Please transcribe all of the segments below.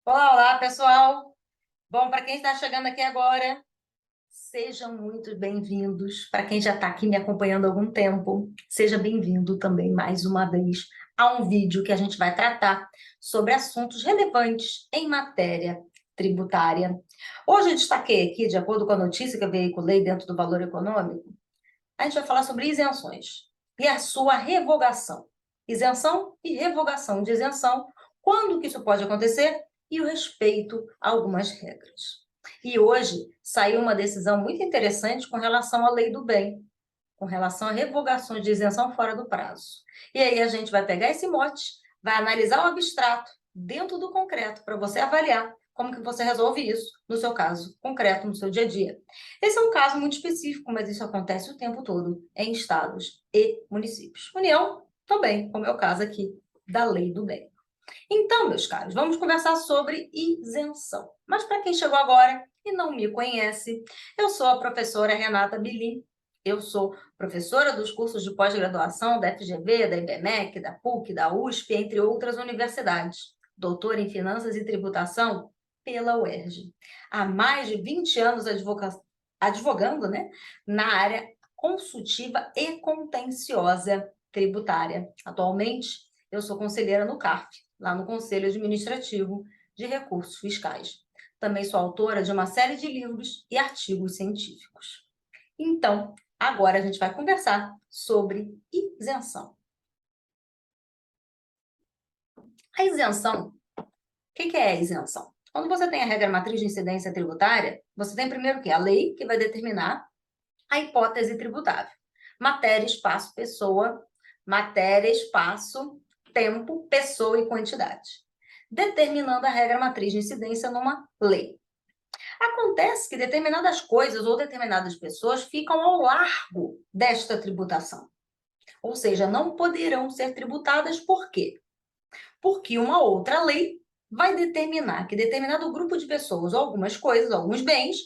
Olá, olá, pessoal! Bom, para quem está chegando aqui agora, sejam muito bem-vindos. Para quem já está aqui me acompanhando há algum tempo, seja bem-vindo também mais uma vez a um vídeo que a gente vai tratar sobre assuntos relevantes em matéria tributária. Hoje eu destaquei aqui, de acordo com a notícia que eu veiculei dentro do Valor Econômico, a gente vai falar sobre isenções e a sua revogação. Isenção e revogação de isenção, quando que isso pode acontecer e o respeito a algumas regras. E hoje saiu uma decisão muito interessante com relação à lei do bem, com relação a revogações de isenção fora do prazo. E aí a gente vai pegar esse mote, vai analisar o abstrato dentro do concreto para você avaliar como que você resolve isso no seu caso concreto, no seu dia a dia. Esse é um caso muito específico, mas isso acontece o tempo todo em estados e municípios. União também, como é o caso aqui da lei do bem. Então, meus caros, vamos conversar sobre isenção. Mas para quem chegou agora e não me conhece, eu sou a professora Renata Bilin. Eu sou professora dos cursos de pós-graduação da FGV, da IBMEC, da PUC, da USP, entre outras universidades. Doutora em Finanças e Tributação pela UERJ. Há mais de 20 anos advogando, né, na área consultiva e contenciosa tributária. Atualmente, eu sou conselheira no CARF, lá no Conselho Administrativo de Recursos Fiscais. Também sou autora de uma série de livros e artigos científicos. Então, agora a gente vai conversar sobre isenção. A isenção, o que é a isenção? Quando você tem a regra matriz de incidência tributária, você tem primeiro o quê? A lei que vai determinar a hipótese tributável. Matéria, espaço, pessoa, matéria, espaço, tempo, pessoa e quantidade, determinando a regra matriz de incidência numa lei. Acontece que determinadas coisas ou determinadas pessoas ficam ao largo desta tributação, ou seja, não poderão ser tributadas por quê? Porque uma outra lei vai determinar que determinado grupo de pessoas ou algumas coisas, alguns bens,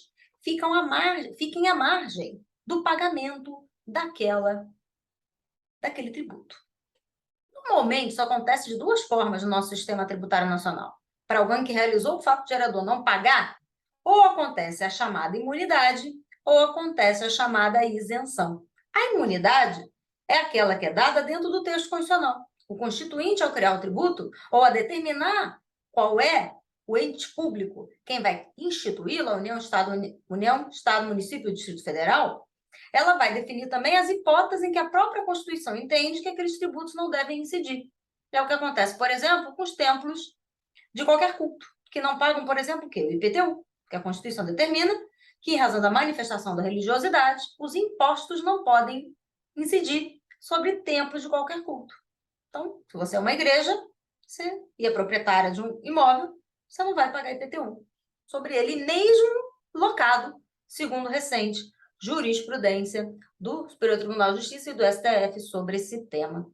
fiquem à margem do pagamento daquele tributo. Normalmente, isso acontece de duas formas no nosso sistema tributário nacional. Para alguém que realizou o fato gerador não pagar, ou acontece a chamada imunidade, ou acontece a chamada isenção. A imunidade é aquela que é dada dentro do texto constitucional. O constituinte, ao criar o tributo, ou a determinar qual é o ente público, quem vai instituí-la, União, Estado, Município e Distrito Federal, ela vai definir também as hipóteses em que a própria Constituição entende que aqueles tributos não devem incidir. É o que acontece, por exemplo, com os templos de qualquer culto, que não pagam, por exemplo, o quê? O IPTU, que a Constituição determina que, em razão da manifestação da religiosidade, os impostos não podem incidir sobre templos de qualquer culto. Então, se você é uma igreja, você é proprietária de um imóvel, você não vai pagar IPTU sobre ele, mesmo locado, segundo recente jurisprudência do Superior Tribunal de Justiça e do STF sobre esse tema.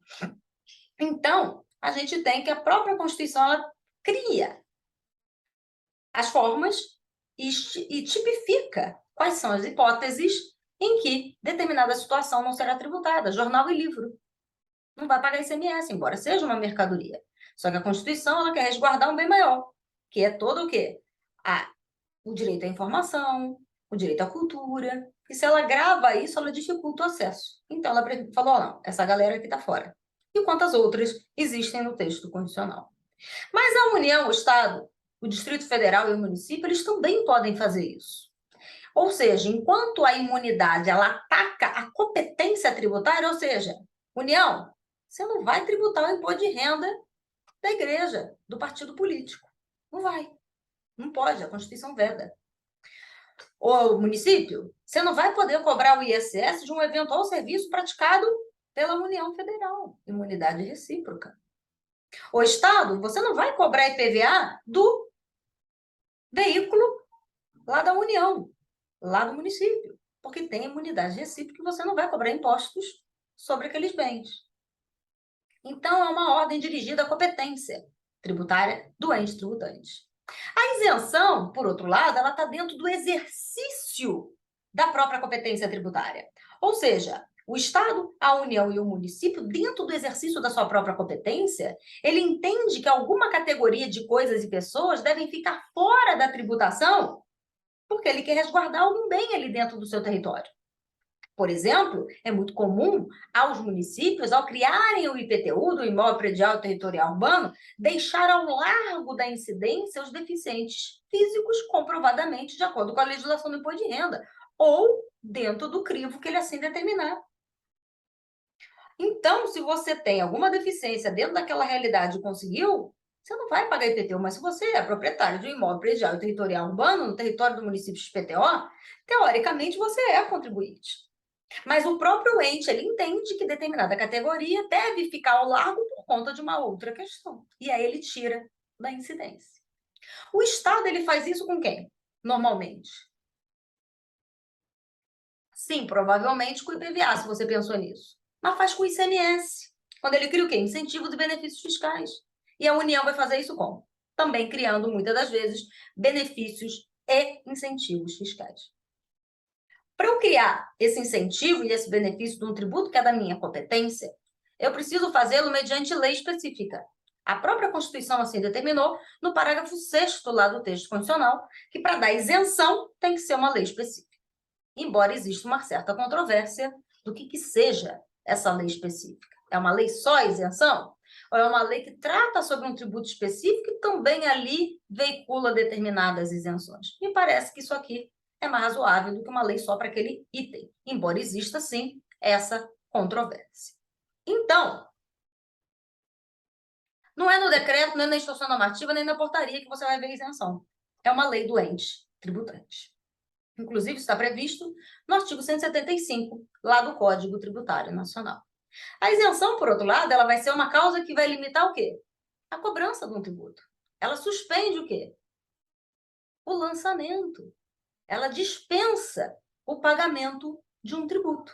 Então, a gente tem que a própria Constituição ela cria as formas e tipifica quais são as hipóteses em que determinada situação não será tributada. Jornal e livro. Não vai pagar ICMS, embora seja uma mercadoria. Só que a Constituição ela quer resguardar um bem maior, que é todo o quê? O direito à informação, o direito à cultura. E se ela grava isso, ela dificulta o acesso. Então, ela falou, não, essa galera aqui está fora. E quantas outras existem no texto constitucional. Mas a União, o Estado, o Distrito Federal e o município, eles também podem fazer isso. Ou seja, enquanto a imunidade ela ataca a competência tributária, ou seja, União, você não vai tributar o imposto de renda da igreja, do partido político. Não vai. Não pode, a Constituição veda. O município, você não vai poder cobrar o ISS de um eventual serviço praticado pela União Federal, imunidade recíproca. O Estado, você não vai cobrar IPVA do veículo lá da União, lá do município, porque tem imunidade recíproca e você não vai cobrar impostos sobre aqueles bens. Então, é uma ordem dirigida à competência tributária do ente tributante. A isenção, por outro lado, ela está dentro do exercício da própria competência tributária. Ou seja, O Estado, a União e o município, dentro do exercício da sua própria competência, ele entende que alguma categoria de coisas e pessoas devem ficar fora da tributação porque ele quer resguardar algum bem ali dentro do seu território. Por exemplo, é muito comum aos municípios, ao criarem o IPTU, do Imóvel Predial Territorial Urbano, deixar ao largo da incidência os deficientes físicos comprovadamente de acordo com a legislação do imposto de renda, ou dentro do crivo que ele assim determinar. Então, se você tem alguma deficiência dentro daquela realidade e conseguiu, você não vai pagar IPTU, mas se você é proprietário de um imóvel predial e territorial urbano no território do município XPTO, teoricamente você é contribuinte. Mas o próprio ente, ele entende que determinada categoria deve ficar ao largo por conta de uma outra questão. E aí ele tira da incidência. O Estado, ele faz isso com quem? Normalmente. Sim, provavelmente com o IPVA, se você pensou nisso. Mas faz com o ICMS. Quando ele cria o quê? Incentivos e benefícios fiscais. E a União vai fazer isso como? Também criando, muitas das vezes, benefícios e incentivos fiscais. Para eu criar esse incentivo e esse benefício de um tributo que é da minha competência, eu preciso fazê-lo mediante lei específica. A própria Constituição assim determinou no parágrafo 6º lá do texto constitucional que para dar isenção tem que ser uma lei específica. Embora exista uma certa controvérsia do que seja essa lei específica. É uma lei só isenção? Ou é uma lei que trata sobre um tributo específico e também ali veicula determinadas isenções? Me parece que isso aqui é mais razoável do que uma lei só para aquele item, embora exista, sim, essa controvérsia. Então, não é no decreto, nem na instrução normativa, nem na portaria que você vai ver isenção. É uma lei do ente tributante. Inclusive, está previsto no artigo 175, lá do Código Tributário Nacional. A isenção, por outro lado, ela vai ser uma causa que vai limitar o quê? A cobrança de um tributo. Ela suspende o quê? O lançamento. Ela dispensa o pagamento de um tributo.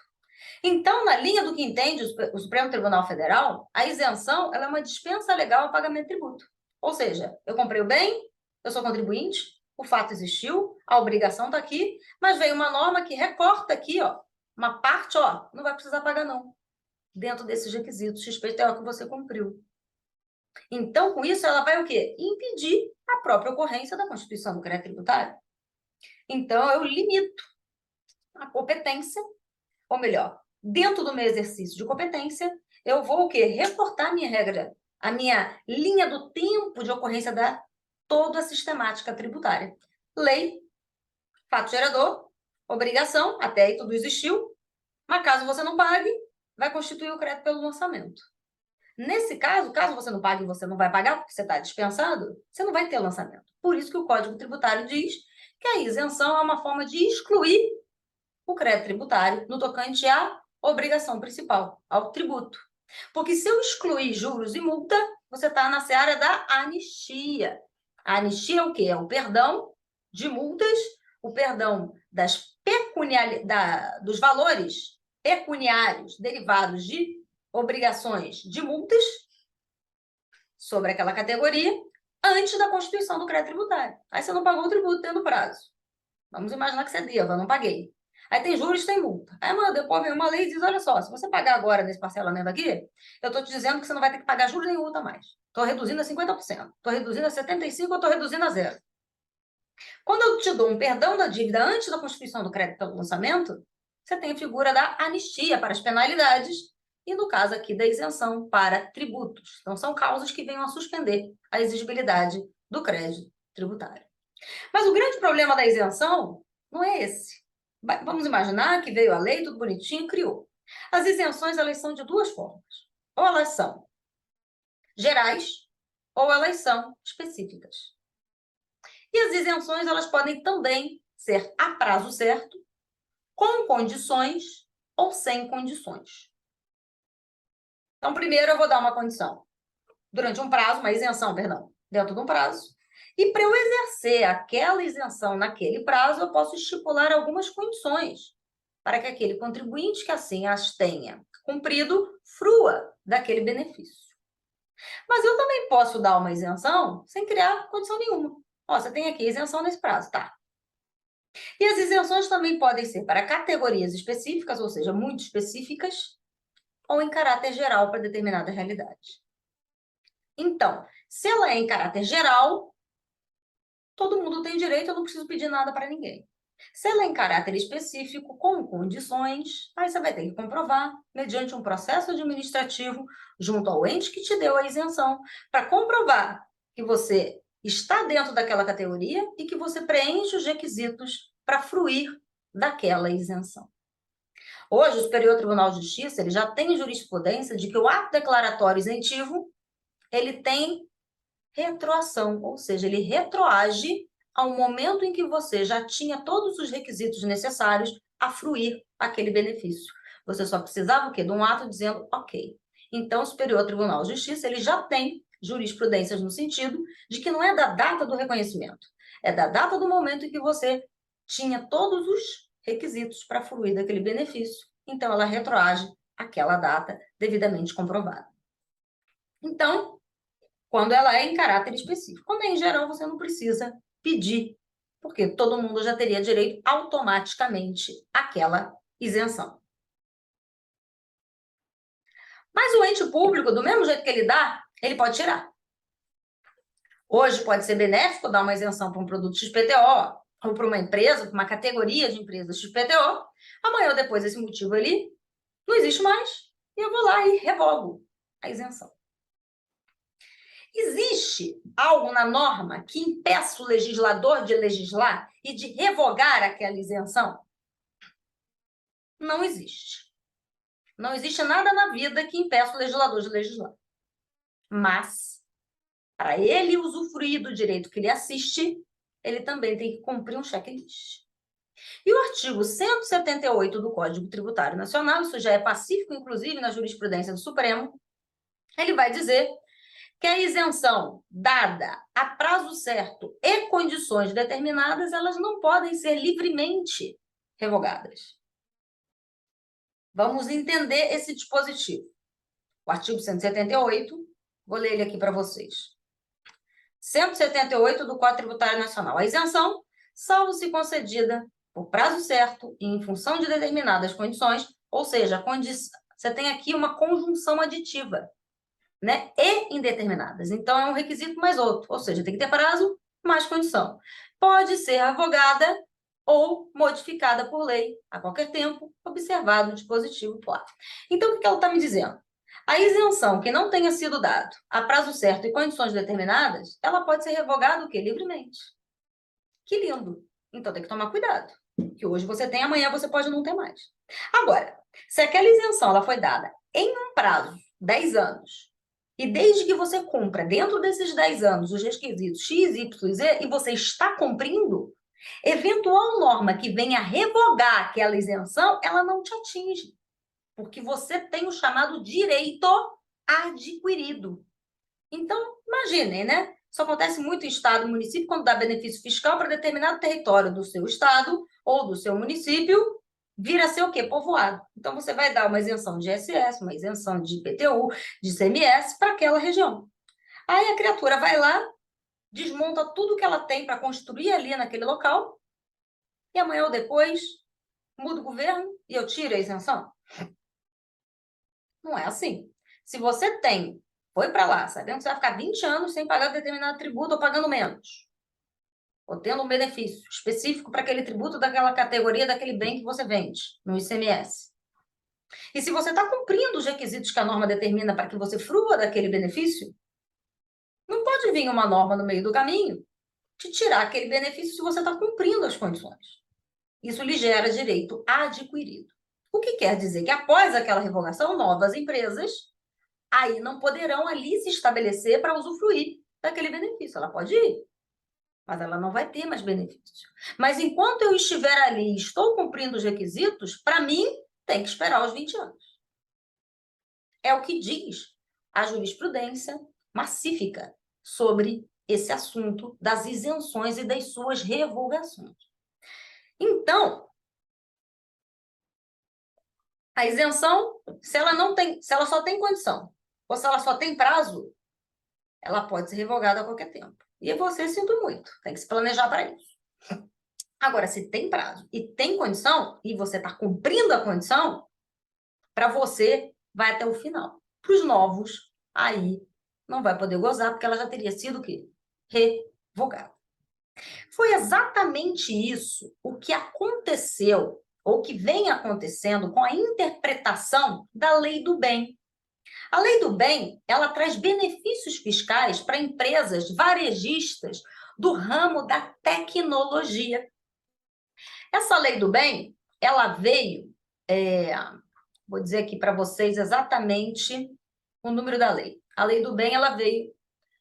Então, na linha do que entende o Supremo Tribunal Federal, a isenção ela é uma dispensa legal ao pagamento de tributo. Ou seja, eu comprei o bem, eu sou contribuinte, o fato existiu, a obrigação está aqui, mas veio uma norma que recorta aqui, ó, uma parte, ó, não vai precisar pagar não, dentro desses requisitos XPTO que você cumpriu. Então, com isso, ela vai o quê? Impedir a própria ocorrência da constituição do crédito tributário. Então, eu limito a competência, ou melhor, dentro do meu exercício de competência, eu vou o quê? Reportar a minha regra, a minha linha do tempo de ocorrência da toda a sistemática tributária. Lei, fato gerador, obrigação, até aí tudo existiu, mas caso você não pague, vai constituir o crédito pelo lançamento. Nesse caso você não pague e você não vai pagar porque você está dispensado, você não vai ter lançamento. Por isso que o Código Tributário diz que a isenção é uma forma de excluir o crédito tributário no tocante à obrigação principal, ao tributo. Porque se eu excluir juros e multa, você está na seara da anistia. A anistia é o quê? É o perdão de multas, o perdão dos valores pecuniários derivados de obrigações de multas sobre aquela categoria antes da constituição do crédito tributário. Aí você não pagou o tributo dentro do prazo. Vamos imaginar que você deva, não paguei. Aí tem juros, tem multa. Aí depois vem uma lei e diz, olha só, se você pagar agora nesse parcelamento aqui, eu estou te dizendo que você não vai ter que pagar juros nem multa mais. Estou reduzindo a 50%, estou reduzindo a 75%, ou estou reduzindo a zero. Quando eu te dou um perdão da dívida antes da constituição do crédito pelo lançamento, você tem a figura da anistia para as penalidades e, no caso aqui, da isenção para tributos. Então, são causas que venham a suspender a exigibilidade do crédito tributário. Mas o grande problema da isenção não é esse. Vamos imaginar que veio a lei, tudo bonitinho, criou. As isenções, elas são de duas formas. Ou elas são gerais, ou elas são específicas. E as isenções, elas podem também ser a prazo certo, com condições ou sem condições. Então, primeiro eu vou dar uma condição. Durante um prazo, uma isenção, perdão, dentro de um prazo. E para eu exercer aquela isenção naquele prazo, eu posso estipular algumas condições para que aquele contribuinte que assim as tenha cumprido frua daquele benefício. Mas eu também posso dar uma isenção sem criar condição nenhuma. Ó, você tem aqui isenção nesse prazo, tá? E as isenções também podem ser para categorias específicas, ou seja, muito específicas, ou em caráter geral para determinada realidade. Então, se ela é em caráter geral, todo mundo tem direito, eu não preciso pedir nada para ninguém. Se ela é em caráter específico, com condições, aí você vai ter que comprovar, mediante um processo administrativo, junto ao ente que te deu a isenção, para comprovar que você está dentro daquela categoria e que você preenche os requisitos para fruir daquela isenção. Hoje, o Superior Tribunal de Justiça ele já tem jurisprudência de que o ato declaratório isentivo ele tem retroação, ou seja, ele retroage ao momento em que você já tinha todos os requisitos necessários a fruir aquele benefício. Você só precisava o quê? De um ato dizendo, ok. Então, o Superior Tribunal de Justiça ele já tem jurisprudências no sentido de que não é da data do reconhecimento, é da data do momento em que você tinha todos os requisitos para fruir daquele benefício. Então, ela retroage aquela data devidamente comprovada. Então, quando ela é em caráter específico. Quando é em geral, você não precisa pedir, porque todo mundo já teria direito automaticamente àquela isenção. Mas o ente público, do mesmo jeito que ele dá, ele pode tirar. Hoje pode ser benéfico dar uma isenção para um produto XPTO, ou para uma empresa, para uma categoria de empresas XPTO. Amanhã ou depois esse motivo ali não existe mais, e eu vou lá e revogo a isenção. Existe algo na norma que impeça o legislador de legislar e de revogar aquela isenção? Não existe. Não existe nada na vida que impeça o legislador de legislar. Mas, para ele usufruir do direito que lhe assiste, ele também tem que cumprir um checklist. E o artigo 178 do Código Tributário Nacional, isso já é pacífico, inclusive, na jurisprudência do Supremo, ele vai dizer que a isenção dada a prazo certo e condições determinadas, elas não podem ser livremente revogadas. Vamos entender esse dispositivo. O artigo 178, vou ler ele aqui para vocês. 178 do Código Tributário Nacional. A isenção, salvo se concedida por prazo certo e em função de determinadas condições, ou seja, você tem aqui uma conjunção aditiva, né? E indeterminadas. Então, é um requisito mais outro, ou seja, tem que ter prazo mais condição. Pode ser revogada ou modificada por lei a qualquer tempo, observado o dispositivo lá. Então, o que ela está me dizendo? A isenção que não tenha sido dado a prazo certo e condições determinadas, ela pode ser revogada o quê? Livremente. Que lindo! Então, tem que tomar cuidado, que hoje você tem, amanhã você pode não ter mais. Agora, se aquela isenção ela foi dada em um prazo, 10 anos, e desde que você cumpra, dentro desses 10 anos, os requisitos X, Y, Z, e você está cumprindo, eventual norma que venha revogar aquela isenção, ela não te atinge. Porque você tem o chamado direito adquirido. Então, imaginem, né? Isso acontece muito em estado e município, quando dá benefício fiscal para determinado território do seu estado ou do seu município, vira ser o quê? Povoado. Então, você vai dar uma isenção de ISS, uma isenção de IPTU, de ICMS para aquela região. Aí a criatura vai lá, desmonta tudo que ela tem para construir ali naquele local, e amanhã ou depois muda o governo e eu tiro a isenção? Não é assim. Se você foi para lá, sabendo que você vai ficar 20 anos sem pagar determinado tributo ou pagando menos, ou tendo um benefício específico para aquele tributo daquela categoria, daquele bem que você vende, no ICMS. E se você está cumprindo os requisitos que a norma determina para que você frua daquele benefício, não pode vir uma norma no meio do caminho te tirar aquele benefício se você está cumprindo as condições. Isso lhe gera direito adquirido. O que quer dizer que após aquela revogação, novas empresas aí não poderão ali se estabelecer para usufruir daquele benefício. Ela pode ir, mas ela não vai ter mais benefício. Mas enquanto eu estiver ali e estou cumprindo os requisitos, para mim, tem que esperar os 20 anos. É o que diz a jurisprudência massífica sobre esse assunto das isenções e das suas revogações. Então, a isenção, se ela só tem condição, ou se ela só tem prazo, ela pode ser revogada a qualquer tempo. E você, sinto muito, tem que se planejar para isso. Agora, se tem prazo e tem condição, e você está cumprindo a condição, para você vai até o final. Para os novos, aí não vai poder gozar, porque ela já teria sido o quê? Revogada. Foi exatamente isso o que aconteceu, ou que vem acontecendo com a interpretação da Lei do Bem. A Lei do Bem, ela traz benefícios fiscais para empresas varejistas do ramo da tecnologia. Essa Lei do Bem, ela veio, vou dizer aqui para vocês exatamente o número da lei. A Lei do Bem, ela veio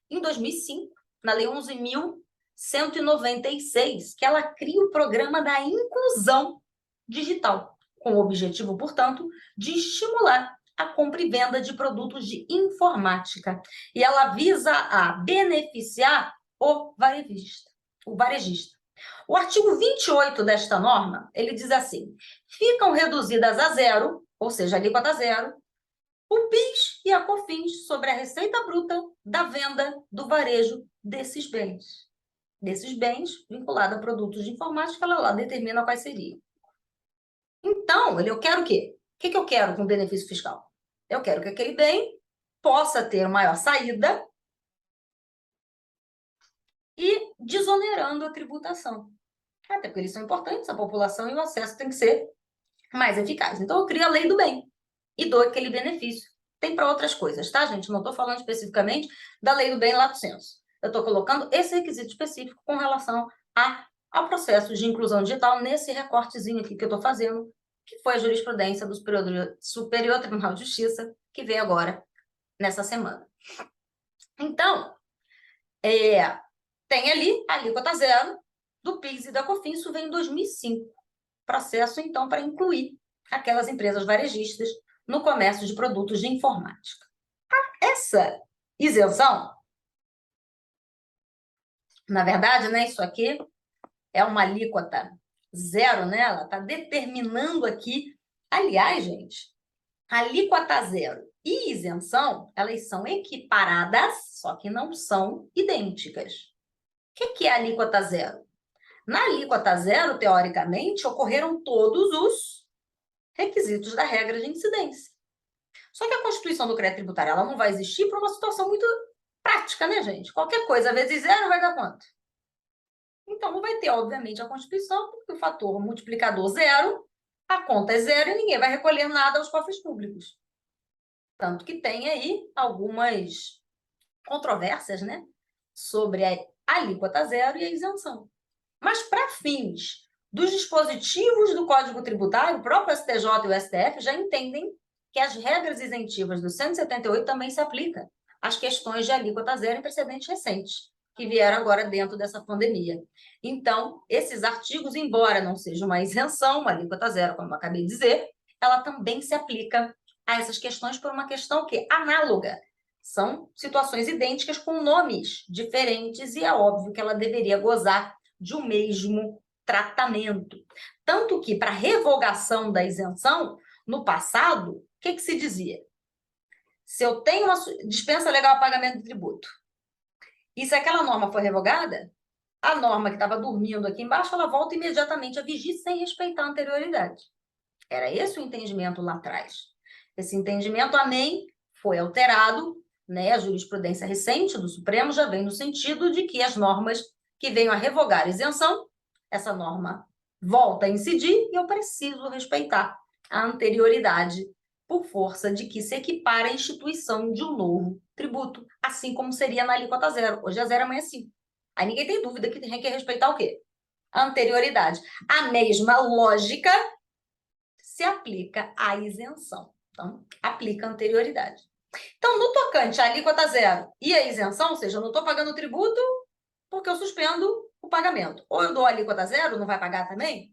em 2005, na Lei 11.196, que ela cria o programa da inclusão digital, com o objetivo, portanto, de estimular a compra e venda de produtos de informática. E ela visa a beneficiar o varejista. O artigo 28 desta norma, ele diz assim: ficam reduzidas a zero, ou seja, alíquota zero, o PIS e a COFINS sobre a receita bruta da venda do varejo desses bens. Desses bens vinculados a produtos de informática, ela lá determina quais seriam. Então, eu quero o quê? O que eu quero com o benefício fiscal? Eu quero que aquele bem possa ter maior saída e desonerando a tributação. Até porque eles são importantes, a população e o acesso tem que ser mais eficaz. Então, eu crio a lei do bem e dou aquele benefício. Tem para outras coisas, tá, gente? Não estou falando especificamente da lei do bem lato sensu. Eu estou colocando esse requisito específico com relação ao processo de inclusão digital nesse recortezinho aqui que eu estou fazendo, que foi a jurisprudência do Superior Tribunal de Justiça, que veio agora, nessa semana. Então, tem ali a alíquota zero do PIS e da COFINS, isso vem em 2005. Processo, então, para incluir aquelas empresas varejistas no comércio de produtos de informática. Essa isenção, na verdade, né, isso aqui é uma alíquota zero, né? Ela está determinando aqui. Aliás, gente, alíquota zero e isenção, elas são equiparadas, só que não são idênticas. O que é alíquota zero? Na alíquota zero, teoricamente, ocorreram todos os requisitos da regra de incidência. Só que a Constituição do Crédito Tributário, ela não vai existir para uma situação muito prática, né, gente? Qualquer coisa vezes zero vai dar quanto? Então, não vai ter, obviamente, a Constituição, porque o fator multiplicador zero, a conta é zero e ninguém vai recolher nada aos cofres públicos. Tanto que tem aí algumas controvérsias, né, sobre a alíquota zero e a isenção. Mas, para fins dos dispositivos do Código Tributário, o próprio STJ e o STF já entendem que as regras isentivas do 178 também se aplicam às questões de alíquota zero em precedentes recentes, que vieram agora dentro dessa pandemia. Então, esses artigos, embora não seja uma isenção, uma alíquota zero, como eu acabei de dizer, ela também se aplica a essas questões por uma questão que análoga. São situações idênticas com nomes diferentes e é óbvio que ela deveria gozar de um mesmo tratamento. Tanto que, para revogação da isenção, no passado, o que se dizia? Se eu tenho uma dispensa legal a pagamento de tributo, e se aquela norma for revogada, a norma que estava dormindo aqui embaixo, ela volta imediatamente a vigir sem respeitar a anterioridade. Era esse o entendimento lá atrás. Esse entendimento, amém, foi alterado, né? A jurisprudência recente do Supremo já vem no sentido de que as normas que venham a revogar a isenção, essa norma volta a incidir e eu preciso respeitar a anterioridade por força de que se equipara a instituição de um novo tributo, assim como seria na alíquota zero. Hoje é zero, amanhã é 5. Aí ninguém tem dúvida que tem que respeitar o quê? A anterioridade. A mesma lógica se aplica à isenção. Então, aplica a anterioridade. Então, no tocante à alíquota zero e a isenção, ou seja, eu não estou pagando tributo porque eu suspendo o pagamento. Ou eu dou a alíquota zero, não vai pagar também?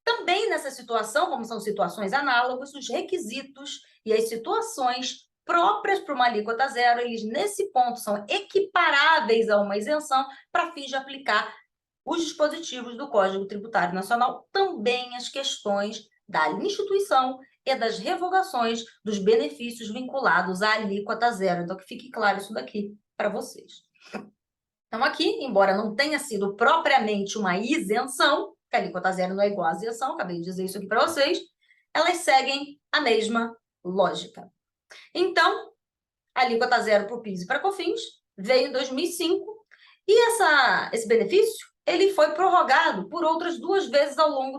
Também nessa situação, como são situações análogas, os requisitos e as situações próprias para uma alíquota zero, eles nesse ponto são equiparáveis a uma isenção para fins de aplicar os dispositivos do Código Tributário Nacional, também as questões da instituição e das revogações dos benefícios vinculados à alíquota zero. Então, que fique claro isso daqui para vocês. Então, aqui, embora não tenha sido propriamente uma isenção, que a alíquota zero não é igual à isenção, acabei de dizer isso aqui para vocês, elas seguem a mesma lógica. Então, a alíquota zero para o PIS e para a COFINS veio em 2005 e esse benefício ele foi prorrogado por outras 2 vezes ao longo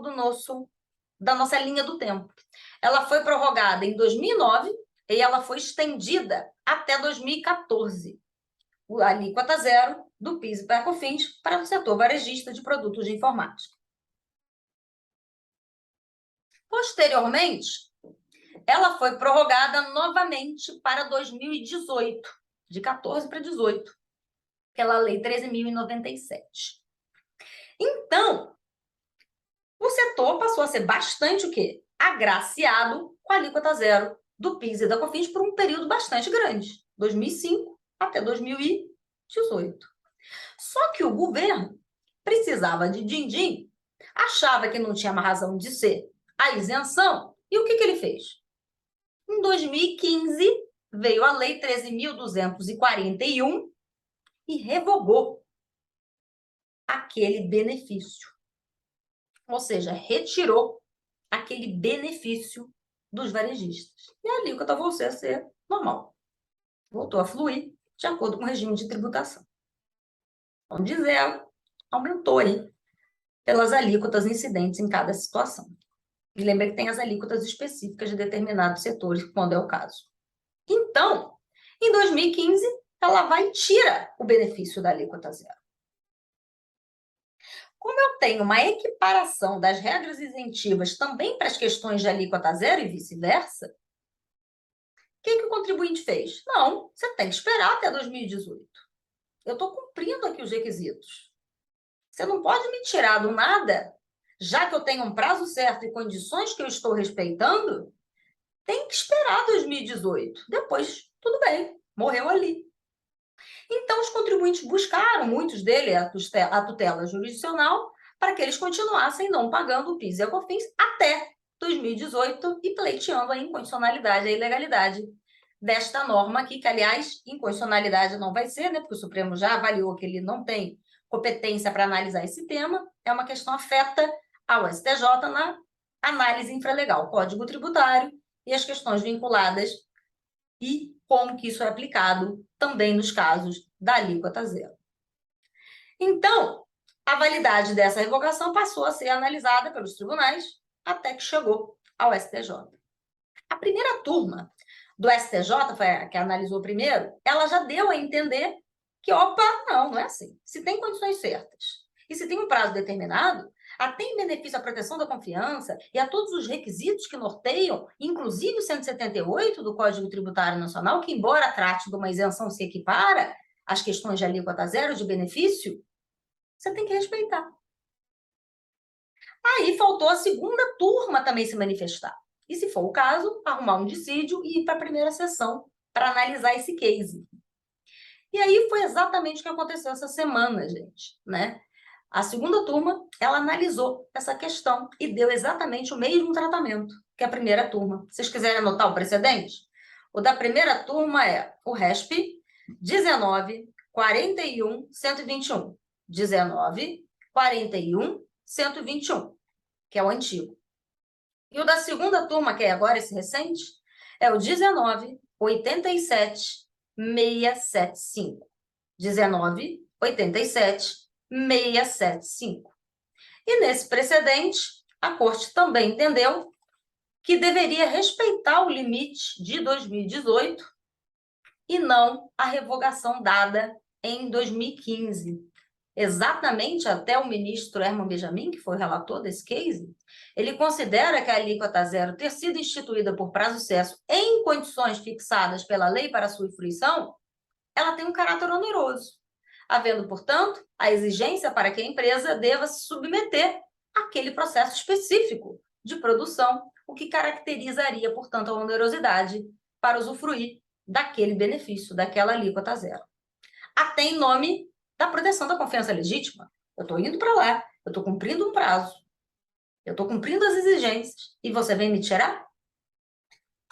da nossa linha do tempo. Ela foi prorrogada em 2009 e ela foi estendida até 2014. A alíquota zero do PIS e para COFINS para o setor varejista de produtos de informática. Posteriormente, ela foi prorrogada novamente para 2018, de 14 para 18, pela Lei 13.097. Então, o setor passou a ser bastante o quê? Agraciado com a alíquota zero do PIS e da COFINS por um período bastante grande, 2005 até 2018. Só que o governo precisava de din-din, achava que não tinha mais razão de ser a isenção, e o que ele fez? Em 2015, veio a Lei 13.241 e revogou aquele benefício. Ou seja, retirou aquele benefício dos varejistas. E a alíquota voltou a ser normal. Voltou a fluir de acordo com o regime de tributação. Então, de zero, aumentou aí pelas alíquotas incidentes em cada situação. E lembra que tem as alíquotas específicas de determinados setores, quando é o caso. Então, em 2015, ela vai e tira o benefício da alíquota zero. Como eu tenho uma equiparação das regras isentivas também para as questões de alíquota zero e vice-versa, o que o contribuinte fez? Não, você tem que esperar até 2018. Eu estou cumprindo aqui os requisitos. Você não pode me tirar do nada, já que eu tenho um prazo certo e condições que eu estou respeitando, tem que esperar 2018. Depois, tudo bem, morreu ali. Então, os contribuintes buscaram, muitos deles, a tutela jurisdicional, para que eles continuassem não pagando o PIS e a COFINS até 2018 e pleiteando a inconstitucionalidade, a ilegalidade desta norma aqui, que, aliás, inconstitucionalidade não vai ser, né, porque o Supremo já avaliou que ele não tem competência para analisar esse tema, é uma questão afeta ao STJ na análise infralegal, Código Tributário e as questões vinculadas e como que isso é aplicado também nos casos da alíquota zero. Então, a validade dessa revogação passou a ser analisada pelos tribunais até que chegou ao STJ. A primeira turma do STJ, foi a que analisou primeiro, ela já deu a entender que, opa, não é assim. Se tem condições certas e se tem um prazo determinado, até em benefício à proteção da confiança e a todos os requisitos que norteiam, inclusive o 178 do Código Tributário Nacional, que, embora trate de uma isenção, se equipara às questões de alíquota zero de benefício, você tem que respeitar. Aí faltou a segunda turma também se manifestar. E, se for o caso, arrumar um dissídio e ir para a primeira sessão para analisar esse case. E aí foi exatamente o que aconteceu essa semana, gente, né? A segunda turma, ela analisou essa questão e deu exatamente o mesmo tratamento que a primeira turma. Se vocês quiserem anotar o precedente, o da primeira turma é o RESP 19.41.121. 19.41.121, que é o antigo. E o da segunda turma, que é agora esse recente, é o 19.87.675. 19.87.675. E nesse precedente, a Corte também entendeu que deveria respeitar o limite de 2018 e não a revogação dada em 2015. Exatamente até o ministro Herman Benjamin, que foi o relator desse case, ele considera que a alíquota zero ter sido instituída por prazo certo em condições fixadas pela lei para sua fruição, ela tem um caráter oneroso, havendo, portanto, a exigência para que a empresa deva se submeter àquele processo específico de produção, o que caracterizaria, portanto, a onerosidade para usufruir daquele benefício, daquela alíquota zero. Até em nome da proteção da confiança legítima. Eu estou indo para lá, eu estou cumprindo um prazo, eu estou cumprindo as exigências, e você vem me tirar?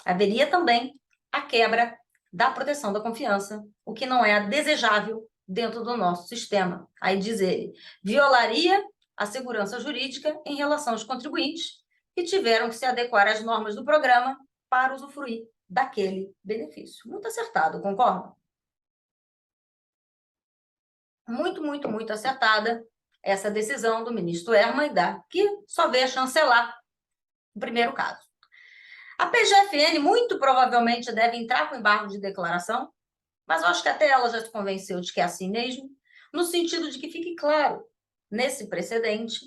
Haveria também a quebra da proteção da confiança, o que não é desejável dentro do nosso sistema. Aí diz ele, violaria a segurança jurídica em relação aos contribuintes que tiveram que se adequar às normas do programa para usufruir daquele benefício. Muito acertado, concorda? Muito, muito, muito acertada essa decisão do ministro Herman, que só veio a chancelar o primeiro caso. A PGFN muito provavelmente deve entrar com embargo de declaração, mas eu acho que até ela já se convenceu de que é assim mesmo, no sentido de que fique claro, nesse precedente,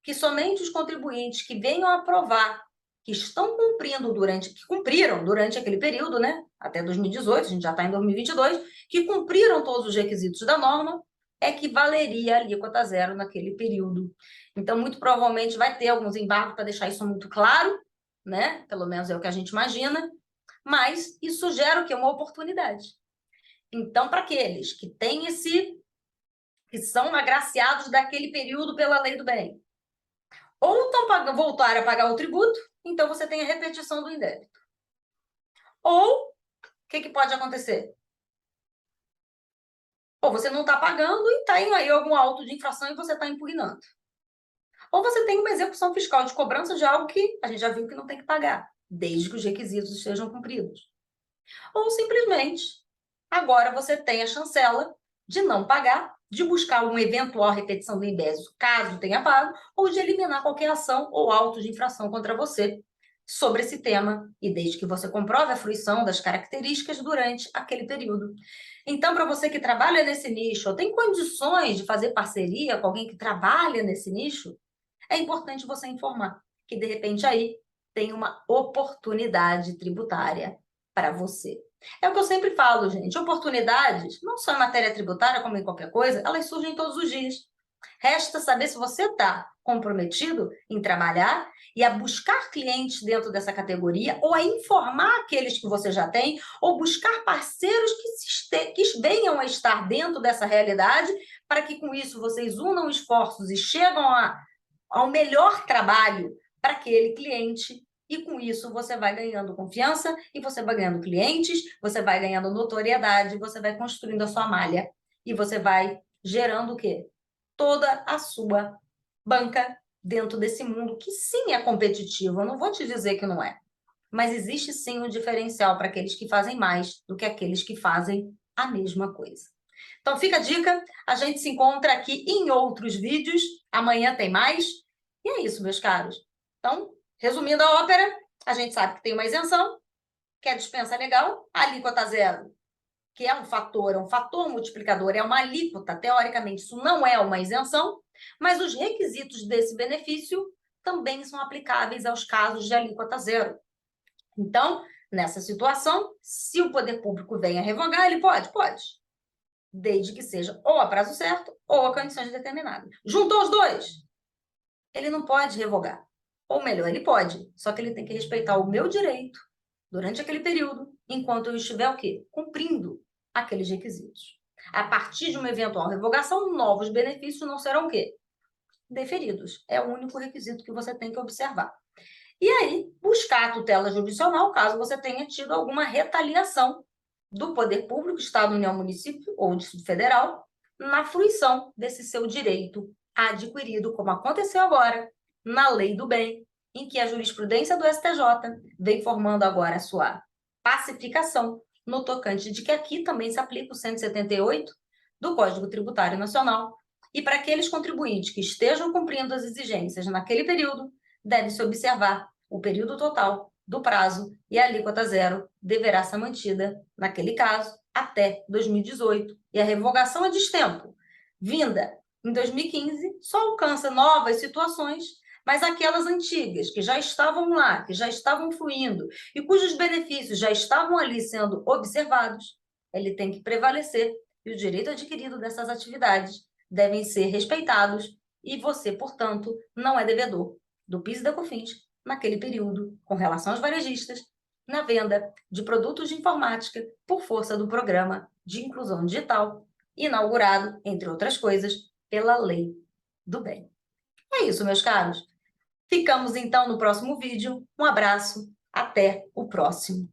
que somente os contribuintes que venham a provar que estão que cumpriram durante aquele período, né, até 2018, a gente já está em 2022, que cumpriram todos os requisitos da norma, é que valeria a alíquota zero naquele período. Então, muito provavelmente vai ter alguns embargos para deixar isso muito claro, né? Pelo menos é o que a gente imagina, mas isso gera o quê? Uma oportunidade. Então, para aqueles que têm que são agraciados daquele período pela lei do bem, ou estão voltar a pagar o tributo, então você tem a repetição do indébito. Ou, o que pode acontecer? Ou você não está pagando e tem aí algum auto de infração e você está impugnando. Ou você tem uma execução fiscal de cobrança de algo que a gente já viu que não tem que pagar, desde que os requisitos estejam cumpridos. Ou simplesmente, agora você tem a chancela de não pagar, de buscar uma eventual repetição do imbécil, caso tenha pago, ou de eliminar qualquer ação ou auto de infração contra você sobre esse tema, e desde que você comprove a fruição das características durante aquele período. Então, para você que trabalha nesse nicho, ou tem condições de fazer parceria com alguém que trabalha nesse nicho, é importante você informar que, de repente, aí tem uma oportunidade tributária para você. É o que eu sempre falo, gente, oportunidades, não só em matéria tributária, como em qualquer coisa, elas surgem todos os dias. Resta saber se você está comprometido em trabalhar e a buscar clientes dentro dessa categoria, ou a informar aqueles que você já tem, ou buscar parceiros que venham a estar dentro dessa realidade, para que com isso vocês unam esforços e chegam ao melhor trabalho para aquele cliente, e com isso você vai ganhando confiança, e você vai ganhando clientes, você vai ganhando notoriedade, você vai construindo a sua malha, e você vai gerando o quê? Toda a sua banca dentro desse mundo, que sim é competitivo, eu não vou te dizer que não é, mas existe sim um diferencial para aqueles que fazem mais do que aqueles que fazem a mesma coisa. Então, fica a dica, a gente se encontra aqui em outros vídeos, amanhã tem mais, e é isso, meus caros. Então, resumindo a ópera, a gente sabe que tem uma isenção, que é a dispensa legal, a alíquota zero, que é um fator multiplicador, é uma alíquota, teoricamente, isso não é uma isenção, mas os requisitos desse benefício também são aplicáveis aos casos de alíquota zero. Então, nessa situação, se o poder público vem a revogar, ele pode? Pode. Desde que seja ou a prazo certo ou a condições determinadas. Juntou os dois, ele não pode revogar. Ou melhor, ele pode, só que ele tem que respeitar o meu direito durante aquele período, enquanto eu estiver o quê? Cumprindo aqueles requisitos. A partir de uma eventual revogação, novos benefícios não serão o quê? Deferidos. É o único requisito que você tem que observar. E aí, buscar a tutela jurisdicional, caso você tenha tido alguma retaliação do poder público, Estado, União, Município ou Distrito Federal, na fruição desse seu direito adquirido, como aconteceu agora na Lei do Bem, em que a jurisprudência do STJ vem formando agora a sua pacificação no tocante de que aqui também se aplica o 178 do Código Tributário Nacional, e para aqueles contribuintes que estejam cumprindo as exigências naquele período, deve-se observar o período total do prazo, e a alíquota zero deverá ser mantida, naquele caso, até 2018. E a revogação a destempo, vinda em 2015, só alcança novas situações, mas aquelas antigas, que já estavam lá, que já estavam fluindo, e cujos benefícios já estavam ali sendo observados, ele tem que prevalecer, e o direito adquirido dessas atividades devem ser respeitados, e você, portanto, não é devedor do PIS e da COFINS naquele período, com relação aos varejistas, na venda de produtos de informática por força do Programa de Inclusão Digital, inaugurado, entre outras coisas, pela Lei do Bem. É isso, meus caros. Ficamos, então, no próximo vídeo. Um abraço. Até o próximo.